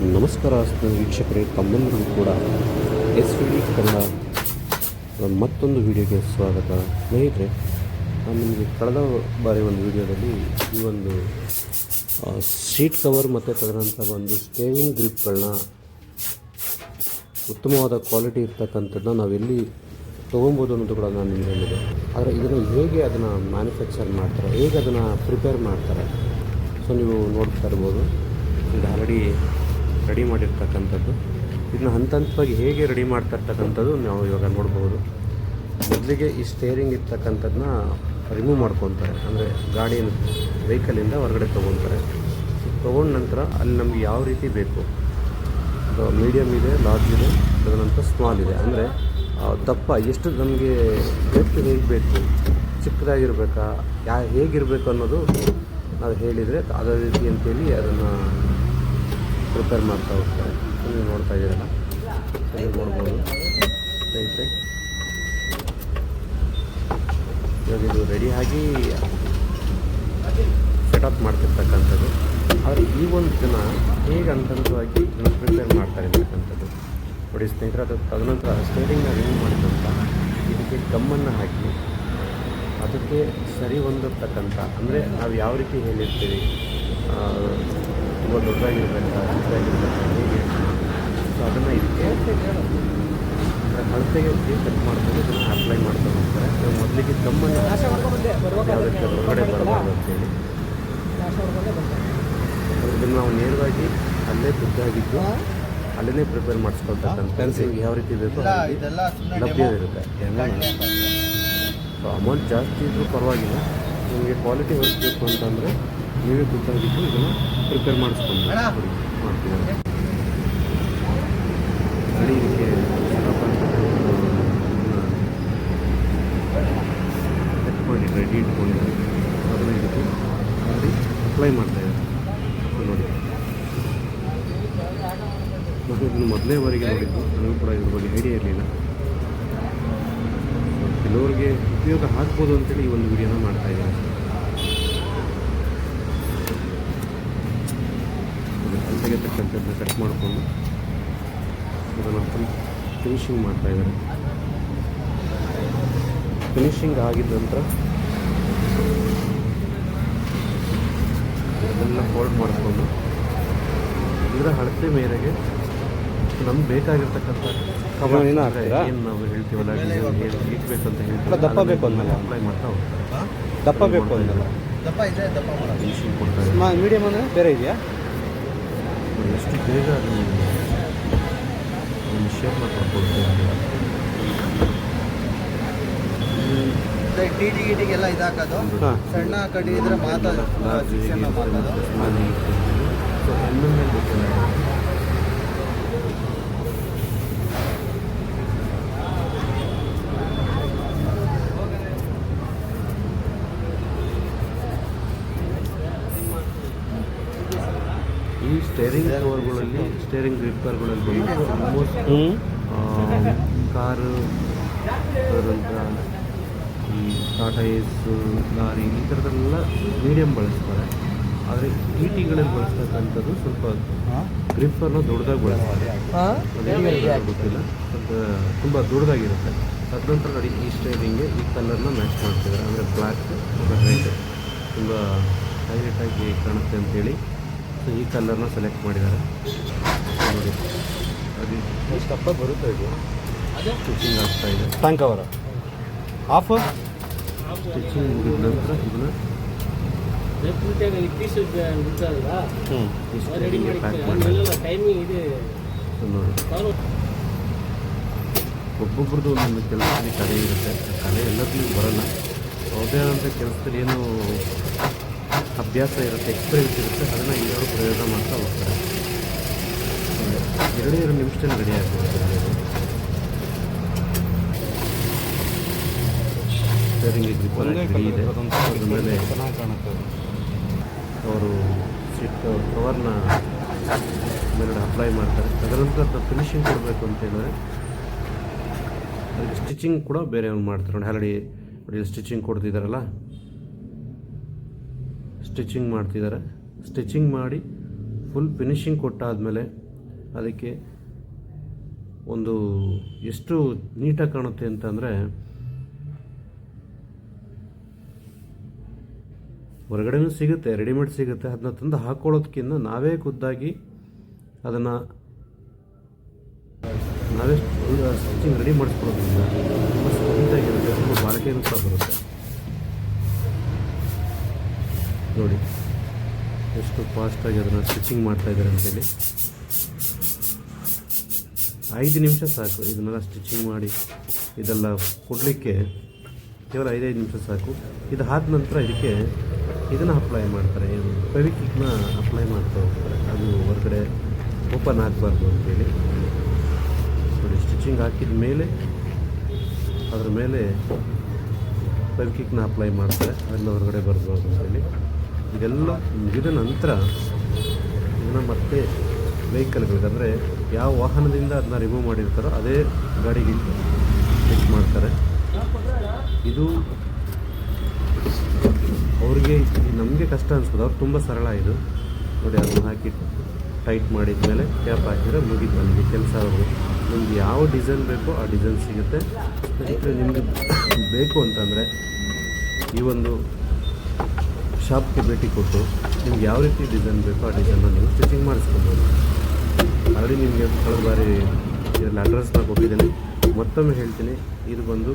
ನಮಸ್ಕಾರ ವೀಕ್ಷಕರೇ, ತಮ್ಮೆಲ್ಲರಿಗೂ ಕೂಡ SVD ಕನ್ನಡ ಮತ್ತೊಂದು ವಿಡಿಯೋಗೆ ಸ್ವಾಗತ. ಸ್ನೇಹಿತರೆ, ನಾನು ನಿಮಗೆ ಕಳೆದ ಬಾರಿ ಒಂದು ವಿಡಿಯೋದಲ್ಲಿ ಈ ಒಂದು ಸೀಟ್ ಕವರ್ ಮತ್ತು ತದನಂತರ ಒಂದು ಸ್ಟೇರಿಂಗ್ ಗ್ರಿಪ್ಗಳನ್ನ ಉತ್ತಮವಾದ ಕ್ವಾಲಿಟಿ ಇರ್ತಕ್ಕಂಥದ್ದನ್ನ ನಾವೆಲ್ಲಿ ತೊಗೊಬೋದು ಅನ್ನೋದು ಕೂಡ ನಾನು ನಿಮಗೆ ಹೇಳಿದೆ. ಆದರೆ ಇದನ್ನು ಹೇಗೆ ಅದನ್ನು ಮ್ಯಾನುಫ್ಯಾಕ್ಚರ್ ಮಾಡ್ತಾರೆ, ಹೇಗೆ ಅದನ್ನು ಪ್ರಿಪೇರ್ ಮಾಡ್ತಾರೆ, ಸೊ ನೀವು ನೋಡ್ತಾ ಇರ್ಬೋದು. ಇದು ಆಲ್ರೆಡಿ ರೆಡಿ ಮಾಡಿರ್ತಕ್ಕಂಥದ್ದು. ಇದನ್ನ ಹಂತ ಹಂತವಾಗಿ ಹೇಗೆ ರೆಡಿ ಮಾಡ್ತಾ ಇರ್ತಕ್ಕಂಥದ್ದು ನಾವು ಇವಾಗ ನೋಡ್ಬೋದು. ಮೊದಲಿಗೆ ಈ ಸ್ಟೇರಿಂಗ್ ಇರ್ತಕ್ಕಂಥದ್ದನ್ನ ರಿಮೂವ್ ಮಾಡ್ಕೊತಾರೆ, ಅಂದರೆ ಗಾಡಿಯ ವೆಹಿಕಲಿಂದ ಹೊರಗಡೆ ತೊಗೊತಾರೆ. ತೊಗೊಂಡ ನಂತರ ಅಲ್ಲಿ ನಮಗೆ ಯಾವ ರೀತಿ ಬೇಕು, ಮೀಡಿಯಮ್ ಇದೆ, ಲಾರ್ಜ್ ಇದೆ, ತದನಂತರ ಸ್ಮಾಲ್ ಇದೆ. ಅಂದರೆ ದಪ್ಪ ಎಷ್ಟು ನಮಗೆ ಡೆಪ್ತ್ ಹೇಗೆ ಬೇಕು, ಚಿಕ್ಕದಾಗಿರಬೇಕಾ, ಹೇಗಿರಬೇಕು ಅನ್ನೋದು ನಾವು ಹೇಳಿದರೆ ಅದೇ ರೀತಿ ಅಂತೇಳಿ ಅದನ್ನು ಪ್ರಿಪೇರ್ ಮಾಡ್ತಾ ಹೋಗ್ತಾರೆ. ನೀವು ನೋಡ್ತಾ ಇದ್ದೀರಲ್ಲ, ನೀವು ನೋಡ್ಬೋದು ಸ್ನೇಹಿತರೆ. ಇವಾಗ ಇದು ರೆಡಿಯಾಗಿ ಸೆಟಪ್ ಮಾಡ್ತಿರ್ತಕ್ಕಂಥದ್ದು. ಆದರೆ ಈ ಒಂದು ದಿನ ಹೇಗೆ ಹಂತವಾಗಿ ಪ್ರಿಪೇರ್ ಮಾಡ್ತಾರೆ ಅಂತಕ್ಕಂಥದ್ದು ನೋಡಿ ಸ್ನೇಹಿತರೆ. ಅದು ತದನಂತರ ಸ್ಟೇರಿಂಗ್ನ ರಿಮೂವ್ ಮಾಡಿದ ನಂತರ ಇದಕ್ಕೆ ಗಮ್ಮನ್ನು ಹಾಕಿ ಅದಕ್ಕೆ ಸರಿ ಹೊಂದಿರ್ತಕ್ಕಂಥ, ಅಂದರೆ ನಾವು ಯಾವ ರೀತಿ ಹೇಳಿರ್ತೀವಿ, ತುಂಬ ದೊಡ್ಡದಾಗಿರ್ಬೇಕಾ, ಚಿಕ್ಕದಾಗಿರ್ಬೇಕಾ, ಹೇಗೆ, ಸೊ ಅದನ್ನು ಇದಕ್ಕೆ ಅಳತೆಗೆ ಕಟ್ ಮಾಡ್ಕೊಂಡು ಇದನ್ನು ಅಪ್ಲೈ ಮಾಡ್ತಾ ಹೋಗ್ತಾರೆ. ಮೊದಲಿಗೆ ಗಮ್ಮನ್ನು ಯಾವುದಕ್ಕೆ ಹೊರಗಡೆ ಬರಬಾರ್ದು ಅಂತೇಳಿ ಇದನ್ನು ನಾವು ನೇರವಾಗಿ ಅಲ್ಲೇ ತುದ್ದಾಗಿದ್ದು ಅಲ್ಲೇ ಪ್ರಿಪೇರ್ ಮಾಡಿಸ್ಕೊಳ್ತಕ್ಕಂಥ ಯಾವ ರೀತಿ ಬೇಕೋ ಲಭ್ಯವಿರುತ್ತೆ. ಸೊ ಅಮೌಂಟ್ ಜಾಸ್ತಿ ಇದ್ದರೂ ಪರವಾಗಿಲ್ಲ, ನಿಮಗೆ ಕ್ವಾಲಿಟಿ ಹೊರಿಸಬೇಕು ಅಂತಂದರೆ ನೀವೇ ತುದ್ದಾಗಿದ್ದು ಇದನ್ನು ಪ್ರಿಪೇರ್ ಮಾಡಿಸ್ಕೊಂಡು ಮಾಡ್ತೀವಿ. ಗಾಡಿ ಇದಕ್ಕೆ ಸೆಟ್ ಮಾಡಿ ರೆಡಿ ಇಟ್ಕೊಂಡಿದ್ದಾರೆ. ಅದನ್ನು ಇದಕ್ಕೆ ಗಾಡಿ ಅಪ್ಲೈ ಮಾಡ್ತಾಯಿದ್ದಾರೆ ನೋಡಿ. ಮತ್ತು ಇದನ್ನು ಮೊದಲೇ ಬಾರಿಗೆ ನೋಡಿದ್ದು, ನನಗೂ ಕೂಡ ಇದ್ರ ಬಗ್ಗೆ ಐಡಿಯಾ ಇರಲಿಲ್ಲ. ಕೆಲವರಿಗೆ ಉಪಯೋಗ ಆಗ್ಬೋದು ಅಂತೇಳಿ ಈ ಒಂದು ವಿಡಿಯೋನ ಮಾಡ್ತಾಯಿದ್ದೀನಿ. ಅಳತೆಗೆ ತಕ್ಕಂಥದ್ದನ್ನ ಕಟ್ ಮಾಡಿಕೊಂಡು ಅದನ್ನು ಫಿನಿಶಿಂಗ್ ಮಾಡ್ತಾಯಿದ್ದಾರೆ. ಫಿನಿಶಿಂಗ್ ಆಗಿದ ನಂತರ ಅದೆಲ್ಲ ಫೋಲ್ಡ್ ಮಾಡಿಕೊಂಡು ಇದರ ಅಳತೆ ಮೇರೆಗೆ ನಮ್ಗೆ ಬೇಕಾಗಿರ್ತಕ್ಕಂಥ ಕವರ್ ಏನು ನಾವು ಹೇಳ್ತೀವಲ್ಲ, ಇಟ್ಬೇಕು ಅಂತ ಹೇಳ್ತೀವಿ, ದಪ್ಪ ಬೇಕು ಅಂದಮೇಲೆ ಅಪ್ಲೈ ಮಾಡ್ತಾ ಹೋಗ್ತಾರೆ. ದಪ್ಪ ಬೇಕು ಅಂದಲ್ಲ, ದಪ್ಪ ಇದೆ, ದಪ್ಪ ಮಾಡೋದು ಫಿನಿಶಿಂಗ್ ಕೊಡ್ತಾರೆ. ಮೀಡಿಯಮ್ ಅಂದರೆ ಬೇರೆ ಇದೆಯಾ, ಎಷ್ಟು ಬೇಗ ಅದು ಒಂದು ಶೇಪ್ ಮಾಡ್ಕೊಳ್ತೀವಿ. ಟಿಗೆಲ್ಲ ಇದಾಕೋದು, ಸಣ್ಣ ಕಡಿ ಇದ್ರೆ ಮಾತಾಡೋದು. ಸೊ ಹೆಣ್ಣು ಗೊತ್ತಿಲ್ಲ. ಈ ಸ್ಟೇರಿಂಗ್ ಕವರ್ಗಳಲ್ಲಿ, ಸ್ಟೇರಿಂಗ್ ಗ್ರಿಪ್ಪರ್ಗಳಲ್ಲಿ ಬಂದು ಆಲ್ಮೋಸ್ಟ್ ಕಾರು, ಅದರಂತರ ಈ ಟಾಟಾ ಏಸು, ಲಾರಿ, ಈ ಥರದ್ದೆಲ್ಲ ಮೀಡಿಯಮ್ ಬಳಸ್ತಾರೆ. ಆದರೆ ಟಿಗಳಲ್ಲಿ ಬಳಸ್ತಕ್ಕಂಥದ್ದು ಸ್ವಲ್ಪ ಗ್ರಿಪ್ಪರ್ನ ದೊಡ್ಡದಾಗಿ ಬಳಸ್ತಾರೆ. ಅದೇನು ಗೊತ್ತಿಲ್ಲ, ಸ್ವಲ್ಪ ತುಂಬ ದೊಡ್ಡದಾಗಿರುತ್ತೆ. ತದನಂತರ ನೋಡಿ ಈ ಸ್ಟೇರಿಂಗ್ಗೆ ಈ ಕಲರ್ನ ಮ್ಯಾಚ್ ಮಾಡ್ತಿದ್ದಾರೆ, ಅಂದರೆ ಬ್ಲ್ಯಾಕ್ ಮತ್ತು ರೆಡ್ ತುಂಬ ಹೈಲೈಟಾಗಿ ಕಾಣುತ್ತೆ ಅಂತೇಳಿ ಸೊ ಈ ಕಲರ್ನ ಸೆಲೆಕ್ಟ್ ಮಾಡಿದ್ದಾರೆ ನೋಡಿ. ಅದು ದಪ್ಪ ಬರುತ್ತೆ, ಇದು ಸ್ಟಿಚಿಂಗ್ ಆಗ್ತಾಯಿದೆ. ಟ್ಯಾಂಕ್ ಕವರ್ ಆಫ್ ಸ್ಟಿಚಿಂಗ್ ಮುಗಿದ ನಂತರ ಇದನ್ನು ಪ್ಯಾಕ್ ಮಾಡಿ ನೋಡಿ. ಒಬ್ಬೊಬ್ರದ್ದು ಒಂದೊಂದು ಕೆಲಸದಲ್ಲಿ ಕಲೆ ಇರುತ್ತೆ. ಕಲೆ ಎಲ್ಲರಿಗೂ ಬರೋಲ್ಲ. ಯಾವುದೇ ಆದಂಥ ಕೆಲಸದಲ್ಲಿ ಏನು ಅಭ್ಯಾಸ ಇರುತ್ತೆ, ಎಕ್ಸ್ಪೀರಿಯನ್ಸ್ ಇರುತ್ತೆ, ಅದನ್ನು ಎಲ್ಲರೂ ಪ್ರಯೋಗ ಮಾಡ್ತಾ ಹೋಗ್ತಾರೆ. 2 ನಿಮಿಷದಲ್ಲಿ ರೆಡಿ ಆಗ್ತದೆ. ಸ್ಟೇರಿಂಗ್ ರೆಡಿ ಇದೆ. ಅದ್ರ ಮೇಲೆ ಅವರು ಸೀಟ್ ಕವರ್ನ ಮೇಲ್ಗಡೆ ಅಪ್ಲೈ ಮಾಡ್ತಾರೆ. ಅದರಂತರ ಫಿನಿಶಿಂಗ್ ಕೊಡಬೇಕು ಅಂತ ಹೇಳಿದ್ರೆ ಅದಕ್ಕೆ ಸ್ಟಿಚಿಂಗ್ ಕೂಡ ಬೇರೆ ಮಾಡ್ತಾರೆ ನೋಡಿ. ಆಲ್ರೆಡಿ ಸ್ಟಿಚಿಂಗ್ ಕೊಡ್ತಿದ್ದಾರಲ್ಲ, ಸ್ಟಿಚಿಂಗ್ ಮಾಡ್ತಿದ್ದಾರೆ. ಸ್ಟಿಚಿಂಗ್ ಮಾಡಿ ಫುಲ್ ಫಿನಿಶಿಂಗ್ ಕೊಟ್ಟಾದಮೇಲೆ ಅದಕ್ಕೆ ಒಂದು ಎಷ್ಟು ನೀಟಾಗಿ ಕಾಣುತ್ತೆ ಅಂತಂದರೆ, ಹೊರಗಡೆನೂ ಸಿಗುತ್ತೆ, ರೆಡಿಮೇಡ್ ಸಿಗುತ್ತೆ. ಅದನ್ನ ತಂದು ಹಾಕ್ಕೊಳ್ಳೋದಕ್ಕಿಂತ ನಾವೇ ಖುದ್ದಾಗಿ ಅದನ್ನು ನಾವೇ ಸ್ಟಿಚಿಂಗ್ ರೆಡಿ ಮಾಡಿಸ್ಕೊಳ್ಳೋದ್ರಿಂದ ತುಂಬ ಸ್ಮೂತಾಗಿರುತ್ತೆ, ತುಂಬ ಬಾಳಿಕೆಯೂ ಸಹ ಬರುತ್ತೆ. ನೋಡಿ ಎಷ್ಟು ಫಾಸ್ಟಾಗಿ ಅದನ್ನು ಸ್ಟಿಚಿಂಗ್ ಮಾಡ್ತಾಯಿದ್ದಾರೆ ಅಂತೇಳಿ. 5 ನಿಮಿಷ ಸಾಕು ಇದನ್ನೆಲ್ಲ ಸ್ಟಿಚಿಂಗ್ ಮಾಡಿ ಇದೆಲ್ಲ ಕೊಡಲಿಕ್ಕೆ. ಕೇವಲ 5 ನಿಮಿಷ ಸಾಕು. ಇದು ಆದ ನಂತರ ಇದನ್ನು ಅಪ್ಲೈ ಮಾಡ್ತಾರೆ, ಫೆವಿಕ್ವಿಕ್ನ ಅಪ್ಲೈ ಮಾಡ್ತಾ ಹೋಗ್ತಾರೆ. ಅದು ಹೊರಗಡೆ ಓಪನ್ ಆಗಬಾರ್ದು ಅಂತೇಳಿ. ನೋಡಿ, ಸ್ಟಿಚಿಂಗ್ ಹಾಕಿದ ಮೇಲೆ ಅದ್ರ ಮೇಲೆ ಫೆವಿಕ್ವಿಕ್ನ ಅಪ್ಲೈ ಮಾಡ್ತಾರೆ, ಅದೆಲ್ಲ ಹೊರಗಡೆ ಬರ್ಬೋದು ಅಂತೇಳಿ. ಇದೆಲ್ಲ ಮುಗಿದ ನಂತರ ಇದನ್ನು ಮತ್ತೆ ವೆಹಿಕಲ್ಗಳಿಗೆ, ಅಂದರೆ ಯಾವ ವಾಹನದಿಂದ ಅದನ್ನ ರಿಮೂವ್ ಮಾಡಿರ್ತಾರೋ ಅದೇ ಗಾಡಿಗೆ ಫಿಕ್ಸ್ ಮಾಡ್ತಾರೆ. ಇದು ಅವ್ರಿಗೆ, ನಮಗೆ ಕಷ್ಟ ಅನಿಸ್ಬೋದು, ಅವ್ರು ತುಂಬ ಸರಳ ಇದು. ನೋಡಿ, ಅದನ್ನು ಹಾಕಿ ಟೈಟ್ ಮಾಡಿದ ಮೇಲೆ ಕ್ಯಾಪ್ ಹಾಕಿದರೆ ಮುಗಿದು ನನಗೆ ಕೆಲಸ. ಅವರು ನಿಮ್ಗೆ ಯಾವ ಡಿಸೈನ್ ಬೇಕೋ ಆ ಡಿಸೈನ್ ಸಿಗುತ್ತೆ. ಅದಕ್ಕೆ ನಿಮಗೆ ಬೇಕು ಅಂತಂದರೆ ಈ ಒಂದು ಶಾಪ್ಗೆ ಭೇಟಿ ಕೊಟ್ಟು ನಿಮ್ಗೆ ಯಾವ ರೀತಿ ಡಿಸೈನ್ ಬೇಕೋ ಆ ಡಿಸೈನ್ನ ನೀವು ಸ್ಟಿಚಿಂಗ್ ಮಾಡಿಸ್ಕೊಬೋದು. ಆಲ್ರೆಡಿ ನಿಮಗೆ ಕಳೆದ ಬಾರಿ ಇದರಲ್ಲಿ ಅಡ್ರೆಸ್ನ ಕೊಟ್ಟಿದ್ದೀನಿ, ಮತ್ತೊಮ್ಮೆ ಹೇಳ್ತೀನಿ. ಇದು ಬಂದು